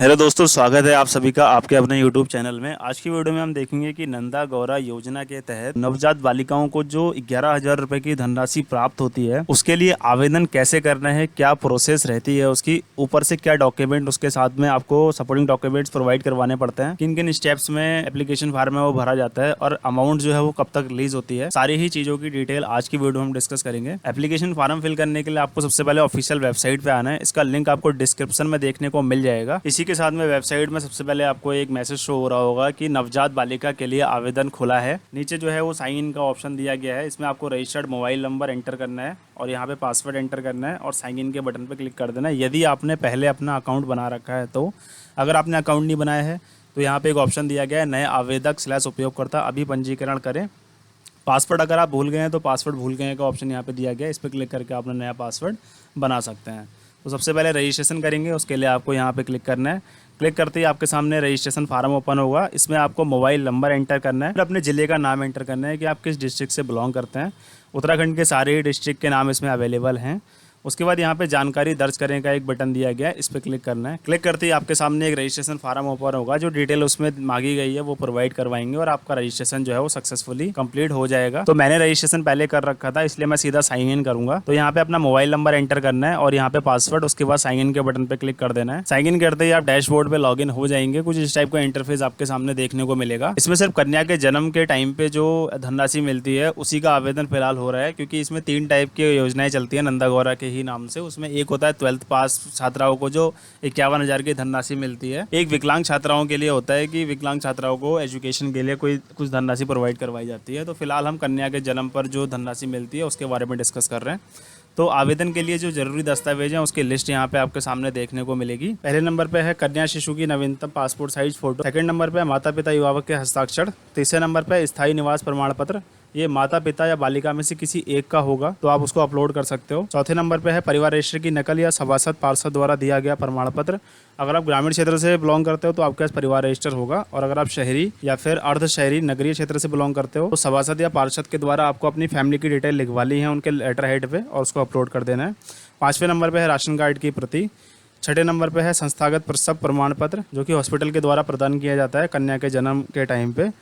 Hello दोस्तों, स्वागत है आप सभी का आपके अपने यूट्यूब चैनल में। आज की वीडियो में हम देखेंगे कि नंदा गौरा योजना के तहत नवजात बालिकाओं को जो 11,000 रुपए की धनराशि प्राप्त होती है, उसके लिए आवेदन कैसे करना है, क्या प्रोसेस रहती है उसकी, ऊपर से क्या डॉक्यूमेंट उसके साथ में आपको सपोर्टिंग डॉक्यूमेंट्स प्रोवाइड करवाने पड़ते हैं, किन किन स्टेप्स में एप्लीकेशन फॉर्म है वो भरा जाता है और अमाउंट जो है वो कब तक रिलीज होती है, सारी ही चीजों की डिटेल आज की वीडियो में हम डिस्कस करेंगे। एप्लीकेशन फॉर्म फिल करने के लिए आपको सबसे पहले ऑफिशियल वेबसाइट पे आना है। इसका लिंक आपको डिस्क्रिप्शन में देखने को मिल जाएगा। इसी के साथ में वेबसाइट में सबसे पहले आपको एक मैसेज शो हो रहा होगा कि नवजात बालिका के लिए आवेदन खुला है। नीचे जो है वो साइन इन का ऑप्शन दिया गया है। इसमें आपको रजिस्टर्ड मोबाइल नंबर एंटर करना है और यहाँ पे पासवर्ड एंटर करना है और साइन इन के बटन पे क्लिक कर देना है यदि आपने पहले अपना अकाउंट बना रखा है तो। अगर आपने अकाउंट नहीं बनाया है तो यहाँ पे एक ऑप्शन दिया गया है नए आवेदक / उपयोगकर्ता अभी पंजीकरण करें। पासवर्ड अगर आप भूल गए हैं तो पासवर्ड भूल गए का ऑप्शन यहाँ पे दिया गया है। इस पर क्लिक करके आपने नया पासवर्ड बना सकते हैं। तो सबसे पहले रजिस्ट्रेशन करेंगे, उसके लिए आपको यहाँ पे क्लिक करना है। क्लिक करते ही आपके सामने रजिस्ट्रेशन फार्म ओपन होगा। इसमें आपको मोबाइल नंबर एंटर करना है, फिर अपने ज़िले का नाम एंटर करना है कि आप किस डिस्ट्रिक्ट से बिलोंग करते हैं। उत्तराखंड के सारे डिस्ट्रिक्ट के नाम इसमें अवेलेबल हैं। उसके बाद यहाँ पे जानकारी दर्ज करने का एक बटन दिया गया है, इस पर क्लिक करना है। क्लिक करते ही आपके सामने एक रजिस्ट्रेशन फार्म ओपन होगा। जो डिटेल उसमें मांगी गई है वो प्रोवाइड करवाएंगे और आपका रजिस्ट्रेशन जो है वो सक्सेसफुली कंप्लीट हो जाएगा। तो मैंने रजिस्ट्रेशन पहले कर रखा था इसलिए मैं सीधा साइन इन करूंगा। तो यहाँ पे अपना मोबाइल नंबर एंटर करना है और यहाँ पे पासवर्ड, उसके बाद साइन इन के बटन पे क्लिक कर देना है। साइन इन करते ही आप डैशबोर्ड पे लॉग इन हो जाएंगे। कुछ इस टाइप का इंटरफेस आपके सामने देखने को मिलेगा। इसमें सिर्फ कन्या के जन्म के टाइम पे जो धनराशि मिलती है उसी का आवेदन फिलहाल हो रहा है, क्योंकि इसमें 3 टाइप की योजनाएं चलती है नंदा गौरा के ही नाम से। उसमें एक होता है 12th पास छात्राओं को जो 51,000 की धनराशि मिलती है। एक विकलांग छात्राओं के लिए होता है कि विकलांग छात्राओं को एजुकेशन के लिए कोई कुछ धनराशि प्रोवाइड करवाई जाती है। तो फिलहाल हम कन्या के जन्म पर जो धनराशि मिलती है उसके बारे में डिस्कस कर रहे हैं। तो आवेदन के लिए जो जरूरी दस्तावेज हैं उसकी लिस्ट यहाँ पे आपके सामने देखने को मिलेगी। पहले नंबर पे है कन्या शिशु की नवीनतम passport size photo. Second number पे माता पिता अभिभावक के हस्ताक्षर। तीसरे नंबर पे स्थायी निवास प्रमाण पत्र। ये माता पिता या बालिका में से किसी एक का होगा तो आप उसको अपलोड कर सकते हो। चौथे नंबर पे है परिवार रजिस्टर की नकल या सभासद पार्षद द्वारा दिया गया प्रमाण पत्र। अगर आप ग्रामीण क्षेत्र से बिलोंग करते हो तो आपके पास परिवार रजिस्टर होगा, और अगर आप शहरी या फिर अर्ध शहरी नगरीय क्षेत्र से बिलोंग करते हो तो सभासद या पार्षद के द्वारा आपको अपनी फैमिली की डिटेल लिखवानी है उनके लेटर हेड पे और उसको अपलोड कर देना है। पाँचवें नंबर पे है राशन कार्ड की प्रति। छठे नंबर पे है संस्थागत प्रसव प्रमाण पत्र जो कि हॉस्पिटल के द्वारा प्रदान किया जाता है कन्या के जन्म के टाइम पे।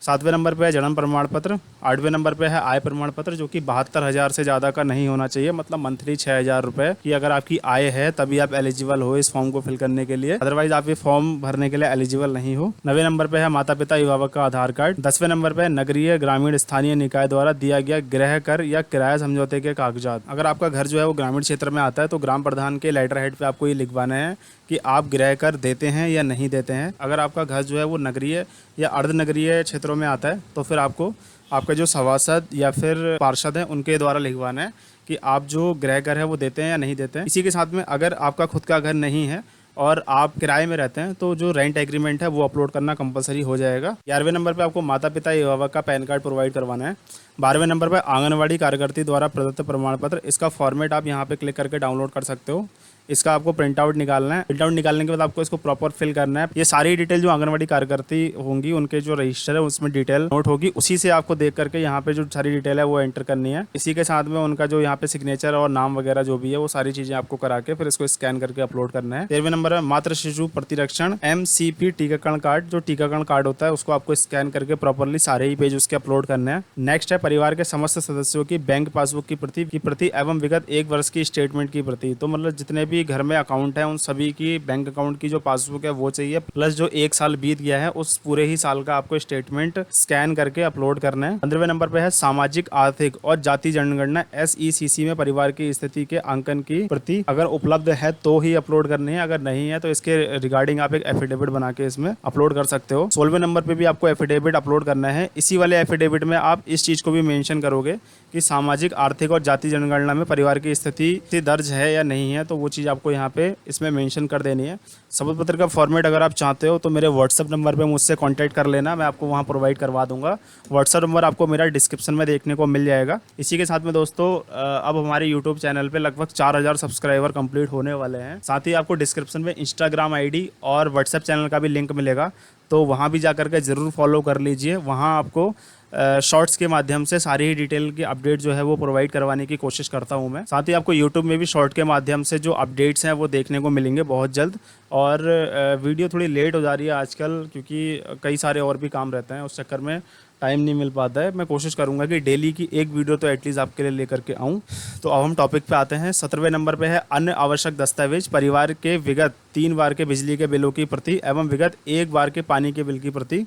सातवें नंबर पे है जन्म प्रमाण पत्र। आठवें नंबर पे है आय प्रमाण पत्र जो कि 72,000 से ज़्यादा का नहीं होना चाहिए, मतलब मंथली 6,000 रुपये की अगर आपकी आय है तभी आप एलिजिबल हो इस फॉर्म को फिल करने के लिए, अदरवाइज आप ये फॉर्म भरने के लिए एलिजिबल नहीं हो। 9वें नंबर पे है माता पिता अभिभावक का आधार कार्ड। 10वें नंबर पे है नगरीय ग्रामीण स्थानीय निकाय द्वारा दिया गया गृह कर या किराया समझौते के कागजात। अगर आपका घर जो है वो ग्रामीण क्षेत्र में आता है तो ग्राम प्रधान के लेटर हेड पे आपको ये लिखवाना है कि आप गृह कर देते हैं या नहीं देते हैं। अगर आपका घर जो है वो नगरीय या अर्ध नगरीय क्षेत्रों में आता है तो फिर आपको आपके जो सभासद या फिर पार्षद हैं उनके द्वारा लिखवाना है कि आप जो गृह कर है वो देते हैं या नहीं देते हैं। इसी के साथ में अगर आपका खुद का घर नहीं है और आप किराए में रहते हैं तो जो रेंट एग्रीमेंट है वो अपलोड करना कंपलसरी हो जाएगा। 11वें नंबर पे आपको माता पिता अभिभावक का पैन कार्ड प्रोवाइड करवाना है। 12वें नंबर पे आंगनवाड़ी कार्यकर्ती द्वारा प्रदत्त प्रमाण पत्र। इसका फॉर्मेट आप यहाँ पे क्लिक करके डाउनलोड कर सकते हो। इसका आपको प्रिंट आउट निकालना है। प्रिंट आउट निकालने के बाद आपको इसको प्रॉपर फिल करना है। ये सारी डिटेल जो आंगनवाड़ी कार्यकर्ती होंगी उनके जो रजिस्टर है उसमें डिटेल नोट होगी, उसी से आपको देख करके यहाँ पे जो सारी डिटेल है वो एंटर करनी है। इसी के साथ में उनका जो यहाँ पे सिग्नेचर और नाम वगैरह जो भी है वो सारी चीजें आपको करा के फिर इसको स्कैन करके अपलोड करना है। 13वें नंबर है मातृ शिशु प्रतिरक्षण MCP टीकाकरण कार्ड। जो टीकाकरण कार्ड होता है उसको आपको स्कैन करके प्रॉपरली सारे ही पेज उसके अपलोड करने हैं। नेक्स्ट है परिवार के समस्त सदस्यों की बैंक पासबुक की प्रति एवं विगत 1 वर्ष की स्टेटमेंट की प्रति। तो मतलब जितने भी घर में अकाउंट है उन सभी की बैंक अकाउंट की जो पासबुक है वो चाहिए, प्लस जो 1 साल बीत गया है उस पूरे ही साल का आपको स्टेटमेंट स्कैन करके अपलोड करना है। 15वें नंबर पे है सामाजिक आर्थिक और जाति जनगणना SECC में परिवार की स्थिति के आंकन की प्रति। अगर उपलब्ध है तो ही अपलोड करनी है, अगर नहीं है तो इसके रिगार्डिंग आप एक एफिडेविट बना के इसमें अपलोड कर सकते हो। 16वें नंबर पे भी आपको एफिडेविट अपलोड करना है। इसी वाले एफिडेविट में आप इस चीज को भी मेंशन करोगे कि सामाजिक आर्थिक और जाति जनगणना में परिवार की स्थिति दर्ज है या नहीं है, तो वो चीज आपको यहाँ पे इसमें मेंशन कर देनी है। शपथ पत्र का फॉर्मेट अगर आप चाहते हो तो मेरे व्हाट्सअप नंबर पे मुझसे कांटेक्ट कर लेना, मैं आपको वहाँ प्रोवाइड करवा दूंगा। व्हाट्सअप नंबर आपको मेरा डिस्क्रिप्शन में देखने को मिल जाएगा। इसी के साथ में दोस्तों अब हमारे यूट्यूब चैनल पे लगभग 4,000 सब्सक्राइबर कंप्लीट होने वाले हैं। साथ ही आपको डिस्क्रिप्शन में इंस्टाग्राम ID और व्हाट्सएप चैनल का भी लिंक मिलेगा, तो वहाँ भी जा करके ज़रूर फॉलो कर लीजिए। वहाँ आपको शॉर्ट्स के माध्यम से सारी ही डिटेल की अपडेट जो है वो प्रोवाइड करवाने की कोशिश करता हूँ मैं। साथ ही आपको यूट्यूब में भी शॉर्ट के माध्यम से जो अपडेट्स हैं वो देखने को मिलेंगे बहुत जल्द। और वीडियो थोड़ी लेट हो जा रही है आजकल, क्योंकि कई सारे और भी काम रहते हैं, उस चक्कर में टाइम नहीं मिल पाता है। मैं कोशिश करूंगा कि डेली की एक वीडियो तो एटलीस्ट आपके लिए लेकर के आऊँ। तो अब हम टॉपिक पे आते हैं। 17वें नंबर पे है अन्य आवश्यक दस्तावेज। परिवार के विगत 3 बार के बिजली के बिलों की प्रति एवं विगत 1 बार के पानी के बिल की प्रति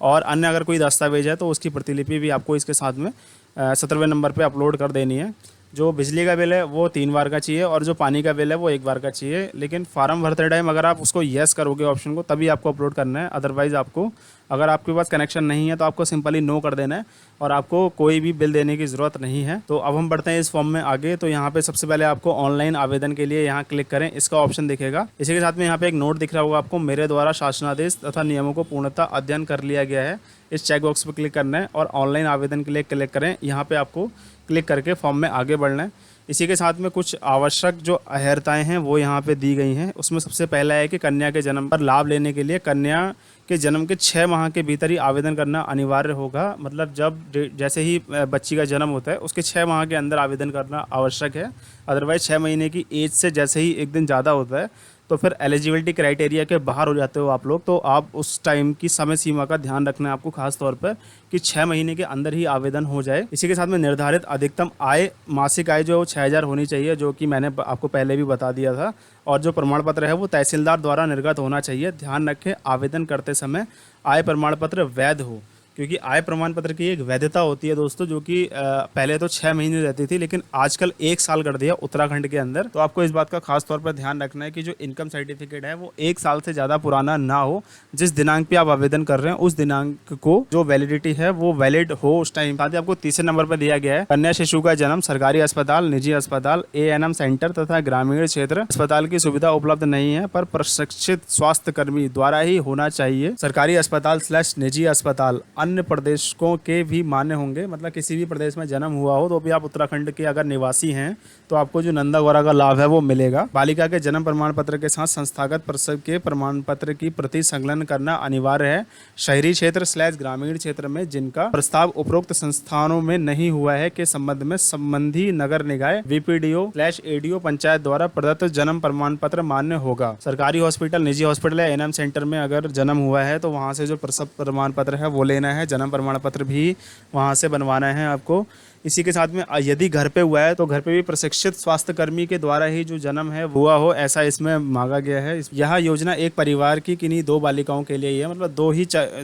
और अन्य अगर कोई दस्तावेज है तो उसकी प्रतिलिपि भी आपको इसके साथ में 17वें नंबर पे अपलोड कर देनी है। जो बिजली का बिल है वो 3 बार का चाहिए और जो पानी का बिल है वो 1 बार का चाहिए। लेकिन फार्म भरते टाइम अगर आप उसको येस करोगे ऑप्शन को, तभी आपको अपलोड करना है। अदरवाइज़ आपको, अगर आपके पास कनेक्शन नहीं है तो आपको सिंपली नो कर देना है और आपको कोई भी बिल देने की ज़रूरत नहीं है। तो अब हम बढ़ते हैं इस फॉर्म में आगे। तो यहाँ पे सबसे पहले आपको ऑनलाइन आवेदन के लिए यहाँ क्लिक करें, इसका ऑप्शन दिखेगा। इसी के साथ में यहाँ पे एक नोट दिख रहा होगा आपको, मेरे द्वारा शासनादेश तथा नियमों को पूर्णतः अध्ययन कर लिया गया है। इस चेक बॉक्स पर क्लिक करना है और ऑनलाइन आवेदन के लिए क्लिक करें। यहाँ पे आपको क्लिक करके फॉर्म में आगे बढ़ना है। इसी के साथ में कुछ आवश्यक जो अहर्ताएँ हैं वो यहाँ पे दी गई हैं। उसमें सबसे पहला है कि कन्या के जन्म पर लाभ लेने के लिए कन्या के जन्म के 6 माह के भीतर ही आवेदन करना अनिवार्य होगा। मतलब जब जैसे ही बच्ची का जन्म होता है उसके 6 माह के अंदर आवेदन करना आवश्यक है। अदरवाइज 6 महीने की एज से जैसे ही एक दिन ज़्यादा होता है तो फिर एलिजिबिलिटी क्राइटेरिया के बाहर हो जाते हो आप लोग। तो आप उस टाइम की समय सीमा का ध्यान रखना है आपको खास तौर पर कि 6 महीने के अंदर ही आवेदन हो जाए। इसी के साथ में निर्धारित अधिकतम आय, मासिक आय जो 6000 होनी चाहिए, जो कि मैंने आपको पहले भी बता दिया था। और जो प्रमाण पत्र है वो तहसीलदार द्वारा निर्गत होना चाहिए। ध्यान रखें आवेदन करते समय आय प्रमाण पत्र वैध हो, क्योंकि आय प्रमाण पत्र की एक वैधता होती है दोस्तों, जो कि पहले तो 6 महीने रहती थी लेकिन आजकल 1 साल कर दिया उत्तराखंड के अंदर। तो आपको इस बात का खास तौर पर ध्यान रखना है कि जो इनकम सर्टिफिकेट है वो 1 साल से ज़्यादा पुराना ना हो। जिस दिनांक पे आप आवेदन कर रहे हैं उस दिनांक को जो वैलिडिटी है वो वैलिड हो उस टाइम। साथ ही आपको तीसरे नंबर पर दिया गया है, कन्या शिशु का जन्म सरकारी अस्पताल, निजी अस्पताल, ANM सेंटर तथा ग्रामीण क्षेत्र अस्पताल की सुविधा उपलब्ध नहीं है पर प्रशिक्षित स्वास्थ्य कर्मी द्वारा ही होना चाहिए। सरकारी अस्पताल / निजी अस्पताल अन्य प्रदेशों के भी मान्य होंगे। मतलब किसी भी प्रदेश में जन्म हुआ हो तो भी आप उत्तराखंड के अगर निवासी हैं तो आपको जो नंदा गौरा का लाभ है वो मिलेगा। बालिका के जन्म प्रमाण पत्र के साथ संस्थागत प्रसव के प्रमाण पत्र की प्रति संलग्न करना अनिवार्य है। शहरी क्षेत्र / ग्रामीण क्षेत्र में जिनका प्रस्ताव उपरोक्त संस्थानों में नहीं हुआ है के संबंध में संबंधी नगर निकाय VPDO / ADO पंचायत द्वारा प्रदत्त जन्म प्रमाण पत्र मान्य होगा। सरकारी हॉस्पिटल, निजी हॉस्पिटल या ANM सेंटर में अगर जन्म हुआ है तो वहाँ से जो प्रसव प्रमाण पत्र है वो लेना है। जन्म प्रमाण पत्र भी वहाँ से बनवाना है आपको। इसी के साथ में यदि घर पे हुआ है तो घर पे भी प्रशिक्षित स्वास्थ्य कर्मी के द्वारा ही जो जन्म है हुआ हो, ऐसा इसमें मांगा गया है। यह योजना एक परिवार की किन्हीं 2 बालिकाओं के लिए ही है, मतलब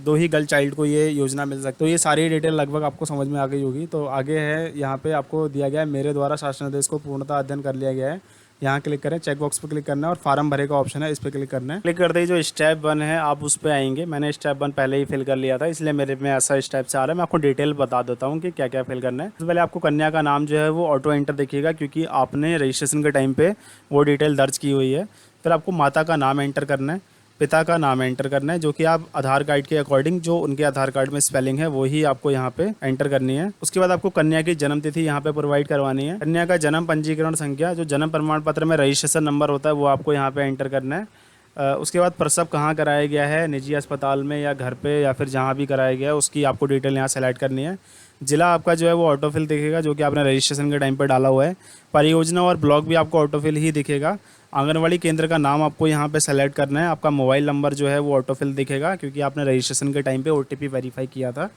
दो ही गर्ल चाइल्ड को ये योजना मिल सकती है। तो ये सारी डिटेल लगभग आपको समझ में आ गई होगी। तो आगे है, यहाँ पे आपको दिया गया है मेरे द्वारा शासनादेश को पूर्णतः अध्ययन कर लिया गया है। यहाँ क्लिक करें, चेक बॉक्स पर क्लिक करना है और फार्म भरे का ऑप्शन है, इस पर क्लिक करना है। क्लिक करते ही जो स्टेप 1 है आप उस पर आएंगे। मैंने स्टेप 1 पहले ही फिल कर लिया था, इसलिए मेरे में ऐसा स्टेप से आ रहा है। मैं आपको डिटेल बता देता हूँ कि क्या क्या फिल करना है। सबसे पहले आपको कन्या का नाम जो है वो ऑटो एंटर दिखेगा, क्योंकि आपने रजिस्ट्रेशन के टाइम पे वो डिटेल दर्ज की हुई है। फिर आपको माता का नाम एंटर करना है, पिता का नाम एंटर करना है, जो कि आप आधार कार्ड के अकॉर्डिंग जो उनके आधार कार्ड में स्पेलिंग है वही आपको यहाँ पे एंटर करनी है। उसके बाद आपको कन्या की जन्म तिथि यहाँ पे प्रोवाइड करवानी है। कन्या का जन्म पंजीकरण संख्या, जो जन्म प्रमाण पत्र में रजिस्ट्रेशन नंबर होता है वो आपको यहाँ पे एंटर करना है। उसके बाद प्रसव कहाँ कराया गया है, निजी अस्पताल में या घर पे या फिर जहाँ भी कराया गया है, उसकी आपको डिटेल यहाँ सेलेक्ट करनी है। जिला आपका जो है वो ऑटोफिल दिखेगा, जो कि आपने रजिस्ट्रेशन के टाइम पे डाला हुआ है। परियोजना और ब्लॉक भी आपको ऑटोफिल ही दिखेगा। आंगनवाड़ी केंद्र का नाम आपको यहाँ पे सेलेक्ट करना है। आपका मोबाइल नंबर जो है वो ऑटोफिल दिखेगा, क्योंकि आपने रजिस्ट्रेशन के टाइम पे OTP वेरीफाई किया था।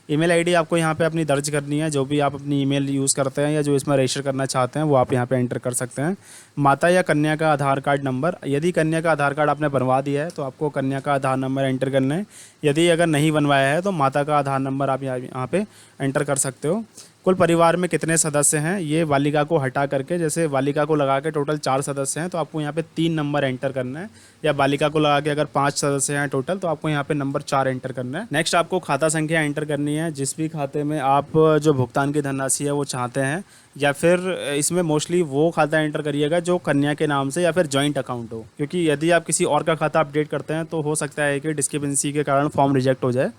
ईमेल आईडी आपको यहाँ पे अपनी दर्ज करनी है, जो भी आप अपनी ईमेल यूज़ करते हैं या जो इसमें रजिस्टर करना चाहते हैं वो आप यहाँ पे एंटर कर सकते हैं। माता या कन्या का आधार कार्ड नंबर, यदि कन्या का आधार कार्ड आपने बनवा दिया है तो आपको कन्या का आधार नंबर एंटर करना है। यदि अगर नहीं बनवाया है तो माता का आधार नंबर आप यहाँ पे एंटर कर सकते हो। कुल परिवार में कितने सदस्य हैं, ये बालिका को हटा करके, जैसे बालिका को लगा के टोटल 4 सदस्य हैं तो आपको यहाँ पे 3 नंबर एंटर करना है, या बालिका को लगा के अगर 5 सदस्य हैं टोटल तो आपको यहाँ पे नंबर 4 एंटर करना है। नेक्स्ट आपको खाता संख्या एंटर करनी है, जिस भी खाते में आप जो भुगतान की धनराशि है वो चाहते हैं, या फिर इसमें मोस्टली वो खाता एंटर करिएगा जो कन्या के नाम से या फिर जॉइंट अकाउंट हो, क्योंकि यदि आप किसी और का खाता अपडेट करते हैं तो हो सकता है कि डिस्क्रिपेंसी के कारण फॉर्म रिजेक्ट हो जाए।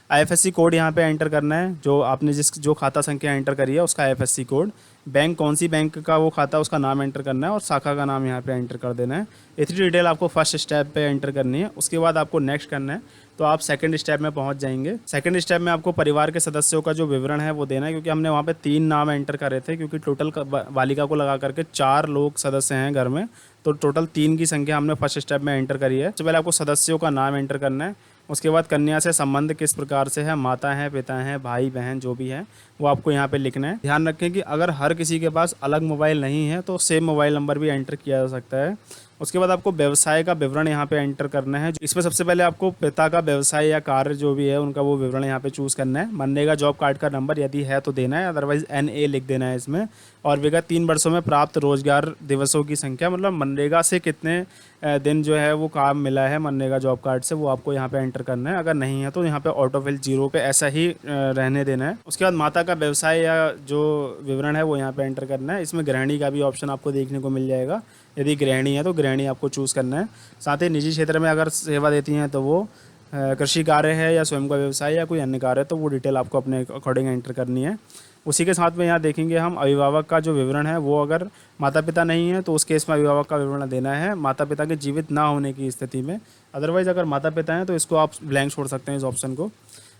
आईएफएससी कोड यहाँ पे एंटर करना है, जो आपने जो खाता संख्या एंटर करी है उसका आईएफएससी कोड, बैंक कौन सी बैंक का वो खाता है उसका नाम एंटर करना है और शाखा का नाम यहाँ पे एंटर कर देना है। इतनी डिटेल आपको फर्स्ट स्टेप पे एंटर करनी है। उसके बाद आपको नेक्स्ट करना है, तो आप सेकंड स्टेप में पहुंच जाएंगे। सेकंड स्टेप में आपको परिवार के सदस्यों का जो विवरण है वो देना है, क्योंकि हमने वहाँ पे 3 नाम एंटर करे थे, क्योंकि टोटल बालिका को लगा करके 4 लोग सदस्य हैं घर में, तो टोटल 3 की संख्या हमने फर्स्ट स्टेप में एंटर करी है। सबसे पहले आपको सदस्यों का नाम एंटर करना है। उसके बाद कन्या से संबंध किस प्रकार से है, माता है, पिता हैं, भाई बहन जो भी है वो आपको यहाँ पे लिखना है। ध्यान रखें कि अगर हर किसी के पास अलग मोबाइल नहीं है तो सेम मोबाइल नंबर भी एंटर किया जा सकता है। उसके बाद आपको व्यवसाय का विवरण यहाँ पे एंटर करना है। इसमें सबसे पहले आपको पिता का व्यवसाय या कार्य जो भी है उनका वो विवरण यहाँ पे चूज़ करना है। मनरेगा जॉब कार्ड का नंबर यदि है तो देना है, अदरवाइज NA लिख देना है इसमें। और विगत 3 वर्षों में प्राप्त रोजगार दिवसों की संख्या, मतलब मनरेगा से कितने दिन जो है वो काम मिला है मनरेगा जॉब कार्ड से, वो आपको यहाँ पे एंटर करना है। अगर नहीं है तो यहाँ पे ऑटोफिल 0 पे ऐसा ही रहने देना है। उसके बाद माता का व्यवसाय या जो विवरण है वो यहाँ पे एंटर करना है। इसमें गृहिणी का भी ऑप्शन आपको देखने को मिल जाएगा, यदि गृहिणी है तो गृहिणी आपको चूज़ करना है। साथ ही निजी क्षेत्र में अगर सेवा देती हैं तो वो कृषि कार्य है या स्वयं का व्यवसाय या कोई अन्य कार्य है, तो वो डिटेल आपको अपने अकॉर्डिंग एंटर करनी है। उसी के साथ में यहाँ देखेंगे हम अभिभावक का जो विवरण है वो, अगर माता पिता नहीं है तो उस केस में अभिभावक का विवरण देना है माता पिता के जीवित ना होने की स्थिति में। अदरवाइज़ अगर माता पिता हैं तो इसको आप ब्लैंक छोड़ सकते हैं इस ऑप्शन को।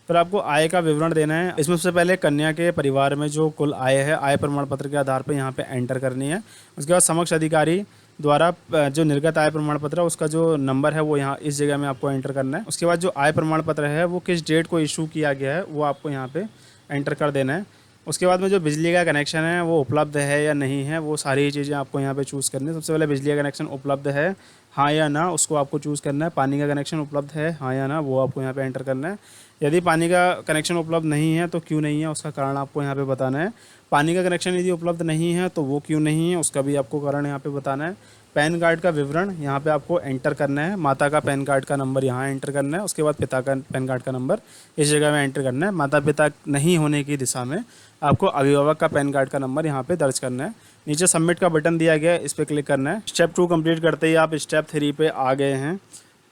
फिर आपको आय का विवरण देना है। इसमें सबसे पहले कन्या के परिवार में जो कुल आय है, आय प्रमाण पत्र के आधार पर यहाँ पे एंटर करनी है। उसके बाद समक्ष अधिकारी द्वारा जो निर्गत आय प्रमाण पत्र है उसका जो नंबर है वो यहाँ इस जगह में आपको एंटर करना है। उसके बाद जो आय प्रमाण पत्र है वो किस डेट को इशू किया गया है वो आपको यहाँ पे एंटर कर देना है। उसके बाद में जो बिजली का कनेक्शन है वो उपलब्ध है या नहीं है, वो सारी चीज़ें आपको यहाँ पे चूज़ करनी है। सबसे पहले बिजली का कनेक्शन उपलब्ध है हाँ या ना, उसको आपको चूज़ करना है। पानी का कनेक्शन उपलब्ध है हाँ या ना, वो आपको यहाँ पे एंटर करना है। यदि पानी का कनेक्शन उपलब्ध नहीं है तो क्यों नहीं है उसका कारण आपको यहाँ पे बताना है। पानी का कनेक्शन यदि उपलब्ध नहीं है तो वो क्यों नहीं है उसका भी आपको कारण यहाँ पे बताना है। पैन कार्ड का विवरण यहाँ पे आपको एंटर करना है। माता का पैन कार्ड का नंबर यहाँ एंटर करना है। उसके बाद पिता का पैन कार्ड का नंबर इस जगह में एंटर करना है। माता पिता नहीं होने की दिशा में आपको अभिभावक का पैन कार्ड का नंबर यहाँ पे दर्ज करना है। नीचे सबमिट का बटन दिया गया है, इस पर क्लिक करना है। स्टेप 2 कंप्लीट करते ही आप स्टेप 3 पे आ गए हैं।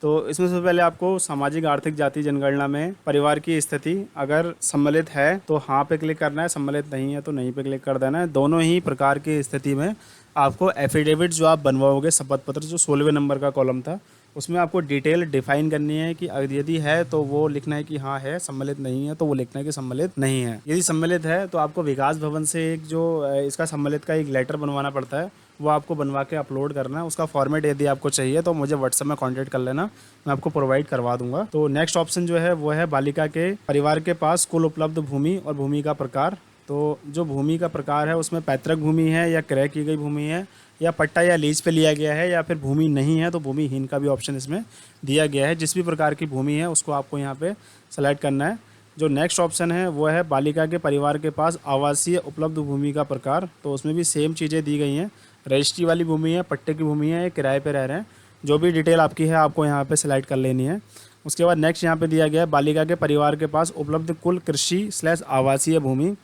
तो इसमें सबसे पहले आपको सामाजिक आर्थिक जाति जनगणना में परिवार की स्थिति अगर सम्मिलित है तो हाँ पे क्लिक करना है, सम्मिलित नहीं है तो नहीं पे क्लिक कर देना है। दोनों ही प्रकार की स्थिति में आपको एफिडेविट जो आप बनवाओगे, शपथ पत्र जो 16वें नंबर का कॉलम था उसमें आपको डिटेल डिफाइन करनी है कि यदि है तो वो लिखना है कि हाँ है, सम्मिलित नहीं है तो वो लिखना है कि सम्मिलित नहीं है। यदि सम्मिलित है तो आपको विकास भवन से एक जो इसका सम्मिलित का एक लेटर बनवाना पड़ता है, वो आपको बनवा के अपलोड करना है। उसका फॉर्मेट यदि आपको चाहिए तो मुझे व्हाट्सएप में कांटेक्ट कर लेना, मैं आपको प्रोवाइड करवा दूंगा। तो नेक्स्ट ऑप्शन जो है वो है बालिका के परिवार के पास कुल उपलब्ध भूमि और भूमि का प्रकार। तो जो भूमि का प्रकार है उसमें पैतृक भूमि है या क्रय की गई भूमि है या पट्टा या लीज पे लिया गया है या फिर भूमि नहीं है तो भूमिहीन का भी ऑप्शन इसमें दिया गया है। जिस भी प्रकार की भूमि है उसको आपको यहाँ पे सेलेक्ट करना है। जो नेक्स्ट ऑप्शन है वो है बालिका के परिवार के पास आवासीय उपलब्ध भूमि का प्रकार। तो उसमें भी सेम चीज़ें दी गई हैं, रजिस्ट्री वाली भूमि है, पट्टे की भूमि है, किराए पे रह रहे हैं, जो भी डिटेल आपकी है आपको यहाँ पे सेलेक्ट कर लेनी है। उसके बाद नेक्स्ट यहाँ पे दिया गया है बालिका के परिवार के पास उपलब्ध कुल कृषि / आवासीय भूमि।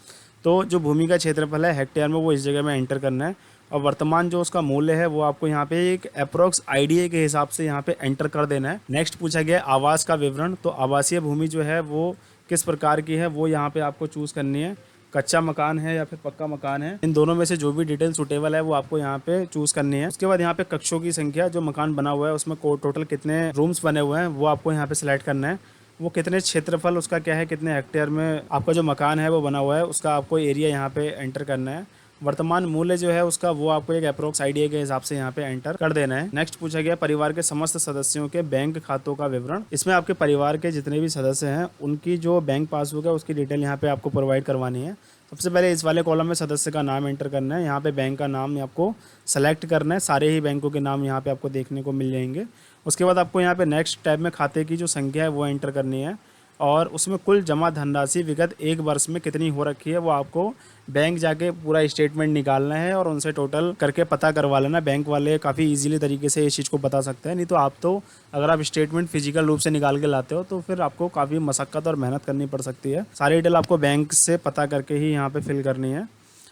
तो जो भूमि का क्षेत्रफल है हेक्टेयर में वो इस जगह में एंटर करना है और वर्तमान जो उसका मूल्य है वो आपको यहाँ पे एक अप्रोक्स आईडीए के हिसाब से यहाँ पे एंटर कर देना है। नेक्स्ट पूछा गया आवास का विवरण। तो आवासीय भूमि जो है वो किस प्रकार की है वो यहाँ पे आपको चूज़ करनी है, कच्चा मकान है या फिर पक्का मकान है। इन दोनों में से जो भी डिटेल सुटेबल है वो आपको यहाँ पे चूज़ करनी है। उसके बाद यहाँ पे कक्षों की संख्या, जो मकान बना हुआ है उसमें टोटल कितने रूम्स बने हुए हैं वो आपको यहाँ पे सिलेक्ट करना है। वो कितने क्षेत्रफल उसका क्या है, कितने हेक्टेयर में आपका जो मकान है वो बना हुआ है उसका आपको एरिया यहाँ पे एंटर करना है। वर्तमान मूल्य जो है उसका वो आपको एक अप्रोक्स आइडिया के हिसाब से यहाँ पे एंटर कर देना है। नेक्स्ट पूछा गया परिवार के समस्त सदस्यों के बैंक खातों का विवरण। इसमें आपके परिवार के जितने भी सदस्य हैं उनकी जो बैंक पासबुक है उसकी डिटेल यहाँ पे आपको प्रोवाइड करवानी है। सबसे पहले इस वाले कॉलम में सदस्य का नाम एंटर करना है। यहाँ पे बैंक का नाम आपको सेलेक्ट करना है, सारे ही बैंकों के नाम यहाँ पे आपको देखने को मिल जाएंगे। उसके बाद आपको यहाँ पे नेक्स्ट टैब में खाते की जो संख्या है वो एंटर करनी है और उसमें कुल जमा धनराशि विगत 1 वर्ष में कितनी हो रखी है वो आपको बैंक जाके पूरा स्टेटमेंट निकालना है और उनसे टोटल करके पता करवा लेना। बैंक वाले काफ़ी इजीली तरीके से इस चीज़ को बता सकते हैं, नहीं तो आप तो अगर आप स्टेटमेंट फिजिकल रूप से निकाल के लाते हो तो फिर आपको काफ़ी मशक्कत और मेहनत करनी पड़ सकती है। सारी डिटेल आपको बैंक से पता करके ही यहाँ पे फिल करनी है।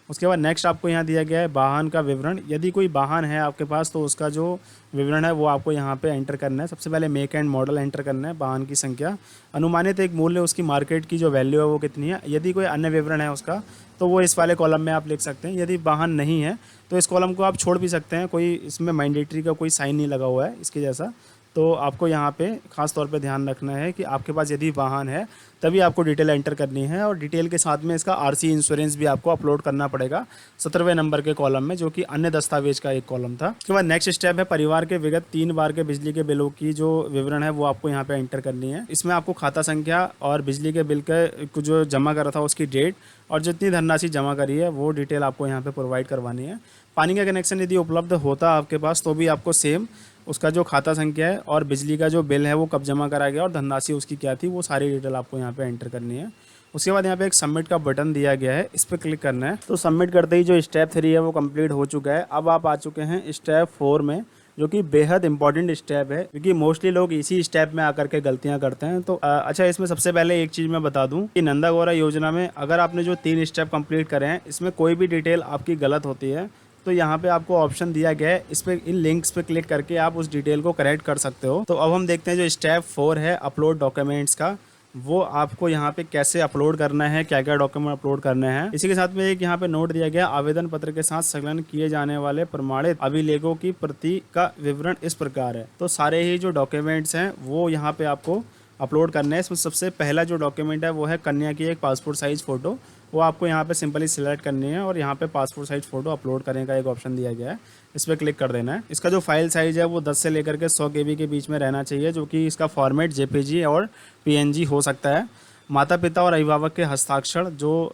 उसके बाद नेक्स्ट आपको यहाँ दिया गया है वाहन का विवरण। यदि कोई वाहन है आपके पास तो उसका जो विवरण है वो आपको यहाँ पे एंटर करना है। सबसे पहले मेक एंड मॉडल एंटर करना है, वाहन की संख्या, अनुमानित एक मूल्य, उसकी मार्केट की जो वैल्यू है वो कितनी है। यदि कोई अन्य विवरण है उसका तो वो इस वाले कॉलम में आप लिख सकते हैं। यदि वाहन नहीं है तो इस कॉलम को आप छोड़ भी सकते हैं, कोई इसमें मैंडेटरी का कोई साइन नहीं लगा हुआ है इसके जैसा। तो आपको यहाँ पे खास तौर पे ध्यान रखना है कि आपके पास यदि वाहन है तभी आपको डिटेल एंटर करनी है, और डिटेल के साथ में इसका आरसी इंश्योरेंस भी आपको अपलोड करना पड़ेगा 17वें नंबर के कॉलम में, जो कि अन्य दस्तावेज का एक कॉलम था। उसके बाद नेक्स्ट स्टेप है परिवार के विगत 3 बार के बिजली के बिलों की जो विवरण है वो आपको यहाँ पे एंटर करनी है। इसमें आपको खाता संख्या और बिजली के बिल के जो जमा करा था उसकी डेट और जितनी धनराशि जमा करी है वो डिटेल आपको यहाँ पे प्रोवाइड करवानी है। पानी का कनेक्शन यदि उपलब्ध होता आपके पास तो भी आपको सेम उसका जो खाता संख्या है और बिजली का जो बिल है वो कब जमा करा गया और धनराशि उसकी क्या थी, वो सारी डिटेल आपको यहाँ पे एंटर करनी है। उसके बाद यहाँ पे एक सबमिट का बटन दिया गया है, इस पर क्लिक करना है। तो सबमिट करते ही जो स्टेप 3 है वो कंप्लीट हो चुका है। अब आप आ चुके हैं स्टेप 4 में, जो कि बेहद इंपॉर्टेंट स्टेप है, क्योंकि मोस्टली लोग इसी स्टेप में आकर के गलतियां करते हैं। तो अच्छा, इसमें सबसे पहले एक चीज़ मैं बता दूं कि नंदा गौरा योजना में अगर आपने जो 3 स्टेप कंप्लीट करे हैं इसमें कोई भी डिटेल आपकी गलत होती है तो यहाँ पे आपको ऑप्शन दिया गया है, इस पे इन लिंक्स पे क्लिक करके आप उस डिटेल को करेक्ट कर सकते हो। तो अब हम देखते हैं जो स्टेप 4 है अपलोड डॉक्यूमेंट्स का, वो आपको यहाँ पे कैसे अपलोड करना है, क्या क्या डॉक्यूमेंट अपलोड करने हैं। इसी के साथ में एक यहाँ पे नोट दिया गया, आवेदन पत्र के साथ संलग्न किए जाने वाले प्रमाणित अभिलेखों की प्रति का विवरण इस प्रकार है। तो सारे ही जो डॉक्यूमेंट्स हैं वो यहाँ पे आपको अपलोड करना है। इसमें सबसे पहला जो डॉक्यूमेंट है वो है कन्या की एक पासपोर्ट साइज फ़ोटो, वो आपको यहाँ पे सिंपली सिलेक्ट करनी है और यहाँ पे पासपोर्ट साइज फ़ोटो अपलोड करने का एक ऑप्शन दिया गया है, इस पर क्लिक कर देना है। इसका जो फाइल साइज़ है वो 10 से लेकर के 100 KB के बीच में रहना चाहिए, जो कि इसका फॉर्मेट JPG और PNG हो सकता है। माता पिता और अभिभावक के हस्ताक्षर जो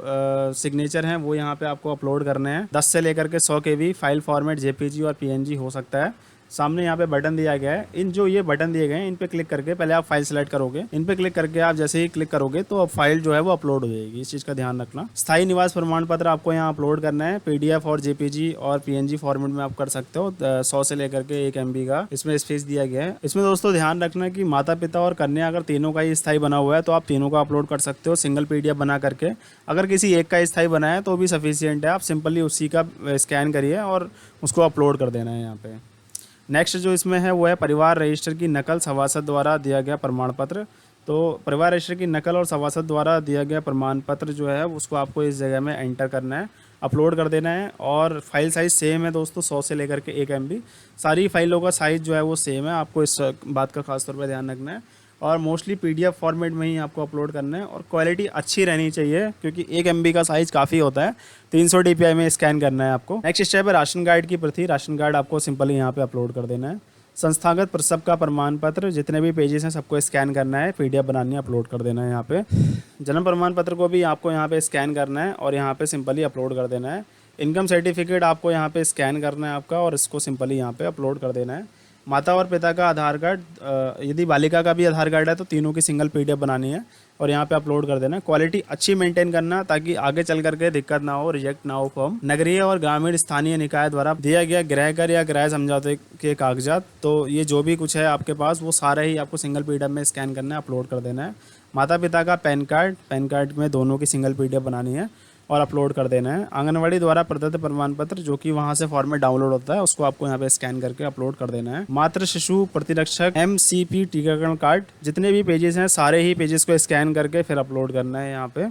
सिग्नेचर हैं वो यहाँ पे आपको अपलोड करने हैं। 10 से लेकर के 100 KB फाइल फॉर्मेट JPG और PNG हो सकता है। सामने यहाँ पे बटन दिया गया है, इन जो ये बटन दिए गए हैं इन पे क्लिक करके पहले आप फाइल सेलेक्ट करोगे। इन पे क्लिक करके आप जैसे ही क्लिक करोगे तो अब फाइल जो है वो अपलोड हो जाएगी, इस चीज़ का ध्यान रखना। स्थायी निवास प्रमाण पत्र आपको यहाँ अपलोड करना है, PDF और JPG और PNG फॉर्मेट में आप कर सकते हो। 100 से लेकर के 1 MB का इसमें स्पेस दिया गया है। इसमें दोस्तों ध्यान रखना कि माता पिता और कन्या अगर तीनों का ही स्थायी बना हुआ है तो आप तीनों का अपलोड कर सकते हो सिंगल PDF बना करके। अगर किसी एक का स्थायी बना है तो भी सफिशियंट है, आप सिंपली उसी का स्कैन करिए और उसको अपलोड कर देना है यहाँ पे। नेक्स्ट जो इसमें है वो है परिवार रजिस्टर की नकल, सभासद द्वारा दिया गया प्रमाण पत्र। तो परिवार रजिस्टर की नकल और सभासद द्वारा दिया गया प्रमाण पत्र जो है उसको आपको इस जगह में एंटर करना है, अपलोड कर देना है। और फाइल साइज़ सेम है दोस्तों, 100 से लेकर के 1 MB, सारी फाइलों का साइज़ जो है वो सेम है, आपको इस बात का खास तौर पर ध्यान रखना है। और मोस्टली PDF फॉर्मेट में ही आपको अपलोड करना है और क्वालिटी अच्छी रहनी चाहिए, क्योंकि 1 MB का साइज़ काफ़ी होता है। 300 DPI में स्कैन करना है आपको। नेक्स्ट स्टेप है राशन कार्ड की प्रति, राशन कार्ड आपको सिंपली यहाँ पे अपलोड कर देना है। संस्थागत प्रसव का प्रमाण पत्र, जितने भी पेजेस हैं सबको स्कैन करना है, PDF बनानी है, अपलोड कर देना है यहाँ पे। जन्म प्रमाण पत्र को भी आपको यहाँ पे स्कैन करना है और यहाँ पे सिंपली अपलोड कर देना है। इनकम सर्टिफिकेट आपको यहाँ पे स्कैन करना है आपका और इसको सिंपली यहाँ पे अपलोड कर देना है। माता और पिता का आधार कार्ड, यदि बालिका का भी आधार कार्ड है तो तीनों की सिंगल PDF बनानी है और यहाँ पे अपलोड कर देना है। क्वालिटी अच्छी मेंटेन करना ताकि आगे चल करके दिक्कत ना हो, रिजेक्ट ना हो फॉर्म। नगरीय और ग्रामीण स्थानीय निकाय द्वारा दिया गया गृह कर या गृह समझौते के कागजात, तो ये जो भी कुछ है आपके पास वो सारा ही आपको सिंगल PDF में स्कैन करना है, अपलोड कर देना है। माता पिता का पैन कार्ड में दोनों की सिंगल PDF बनानी है और अपलोड कर देना है। आंगनवाड़ी द्वारा प्रदत्त प्रमाण पत्र, जो कि वहाँ से फॉर्मेट डाउनलोड होता है, उसको आपको यहाँ पे स्कैन करके अपलोड कर देना है। मातृ शिशु प्रतिरक्षक MCP टीकाकरण कार्ड, जितने भी पेजेस हैं सारे ही पेजेस को स्कैन करके फिर अपलोड करना है यहाँ पे।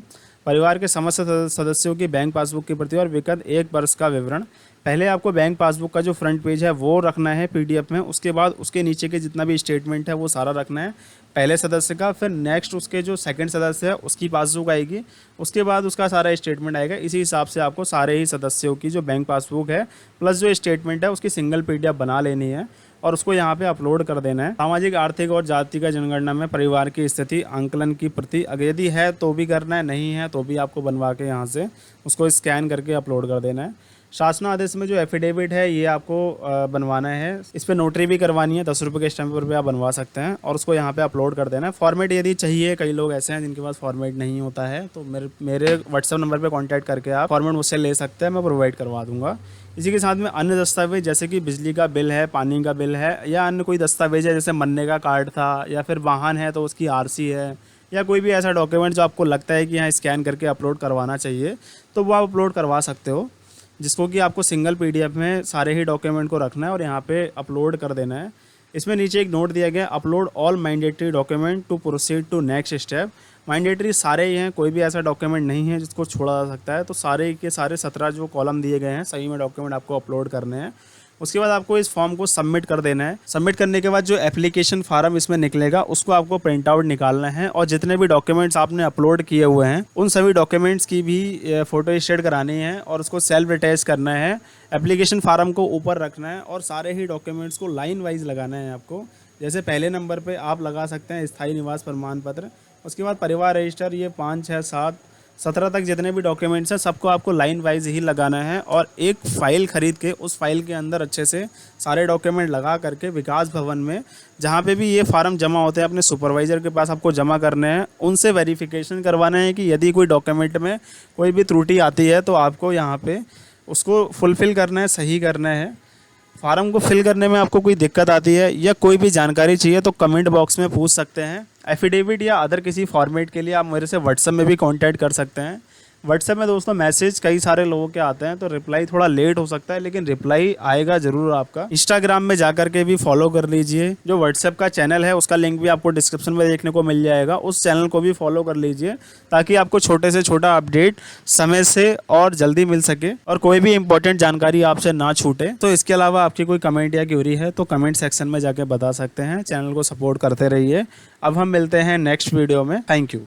परिवार के समस्त सदस्यों की बैंक पासबुक की प्रति और विगत 1 वर्ष का विवरण। पहले आपको बैंक पासबुक का जो फ्रंट पेज है वो रखना है PDF में, उसके बाद उसके नीचे के जितना भी स्टेटमेंट है वो सारा रखना है पहले सदस्य का। फिर नेक्स्ट उसके जो सेकंड सदस्य है उसकी पासबुक आएगी, उसके बाद उसका सारा स्टेटमेंट आएगा। इसी हिसाब से आपको सारे ही सदस्यों की जो बैंक पासबुक है प्लस जो स्टेटमेंट है उसकी सिंगल PDF बना लेनी है और उसको यहाँ पे अपलोड कर देना है। सामाजिक, आर्थिक और जाति का जनगणना में परिवार की स्थिति आंकलन की प्रति, अगर यदि है तो भी करना है, नहीं है तो भी आपको बनवा के यहाँ से उसको स्कैन करके अपलोड कर देना है। शासनादेश में जो एफिडेविट है ये आपको बनवाना है, इस पर नोटरी भी करवानी है, 10 रुपये के स्टैम्प पर भी आप बनवा सकते हैं और उसको यहाँ पे अपलोड कर देना है। फॉर्मेट यदि चाहिए, कई लोग ऐसे हैं जिनके पास फॉर्मेट नहीं होता है, तो मेरे व्हाट्सएप नंबर पे कांटेक्ट करके आप फॉर्मेट मुझसे ले सकते हैं, मैं प्रोवाइड करवा दूंगा। इसी के साथ में अन्य दस्तावेज जैसे कि बिजली का बिल है, पानी का बिल है या अन्य कोई दस्तावेज है, जैसे मरने का कार्ड था या फिर वाहन है तो उसकी RC है या कोई भी ऐसा डॉक्यूमेंट जो आपको लगता है कि यहाँ स्कैन करके अपलोड करवाना चाहिए, तो वो आप अपलोड करवा सकते हो, जिसको कि आपको सिंगल PDF में सारे ही डॉक्यूमेंट को रखना है और यहाँ पे अपलोड कर देना है। इसमें नीचे एक नोट दिया गया, upload all mandatory document to proceed to next step. Mandatory सारे ही हैं, कोई भी ऐसा डॉक्यूमेंट नहीं है जिसको छोड़ा जा सकता है। तो सारे के सारे 17 जो कॉलम दिए गए हैं सही में डॉक्यूमेंट आपको अपलोड करने हैं। उसके बाद आपको इस फॉर्म को सबमिट कर देना है। सबमिट करने के बाद जो एप्लीकेशन फार्म इसमें निकलेगा उसको आपको प्रिंट आउट निकालना है और जितने भी डॉक्यूमेंट्स आपने अपलोड किए हुए हैं उन सभी डॉक्यूमेंट्स की भी फ़ोटो स्टेट करानी है और उसको सेल्फ अटैच करना है। एप्लीकेशन फार्म को ऊपर रखना है और सारे ही डॉक्यूमेंट्स को लाइन वाइज लगाना है आपको। जैसे पहले नंबर पे आप लगा सकते हैं स्थायी निवास प्रमाण पत्र, उसके बाद परिवार रजिस्टर, ये 5, 6, 7, 17 तक जितने भी डॉक्यूमेंट्स हैं सबको आपको लाइन वाइज ही लगाना है और एक फ़ाइल ख़रीद के उस फाइल के अंदर अच्छे से सारे डॉक्यूमेंट लगा करके विकास भवन में जहाँ पे भी ये फार्म जमा होते हैं अपने सुपरवाइज़र के पास आपको जमा करने हैं। उनसे वेरिफिकेशन करवाना है कि यदि कोई डॉक्यूमेंट में कोई भी त्रुटि आती है तो आपको यहाँ पर उसको फुलफ़िल करना है, सही करना है। फार्म को फिल करने में आपको कोई दिक्कत आती है या कोई भी जानकारी चाहिए तो कमेंट बॉक्स में पूछ सकते हैं। एफिडेविट या अदर किसी फॉर्मेट के लिए आप मेरे से व्हाट्सएप में भी कांटेक्ट कर सकते हैं। व्हाट्सएप में दोस्तों मैसेज कई सारे लोगों के आते हैं तो रिप्लाई थोड़ा लेट हो सकता है, लेकिन रिप्लाई आएगा ज़रूर आपका। इंस्टाग्राम में जाकर के भी फॉलो कर लीजिए। जो व्हाट्सएप का चैनल है उसका लिंक भी आपको डिस्क्रिप्शन में देखने को मिल जाएगा, उस चैनल को भी फॉलो कर लीजिए ताकि आपको छोटे से छोटा अपडेट समय से और जल्दी मिल सके और कोई भी इंपॉर्टेंट जानकारी आपसे ना छूटे। तो इसके अलावा आपकी कोई कमेंट या क्यूरी है तो कमेंट सेक्शन में जाके बता सकते हैं। चैनल को सपोर्ट करते रहिए। अब हम मिलते हैं नेक्स्ट वीडियो में। Thank you.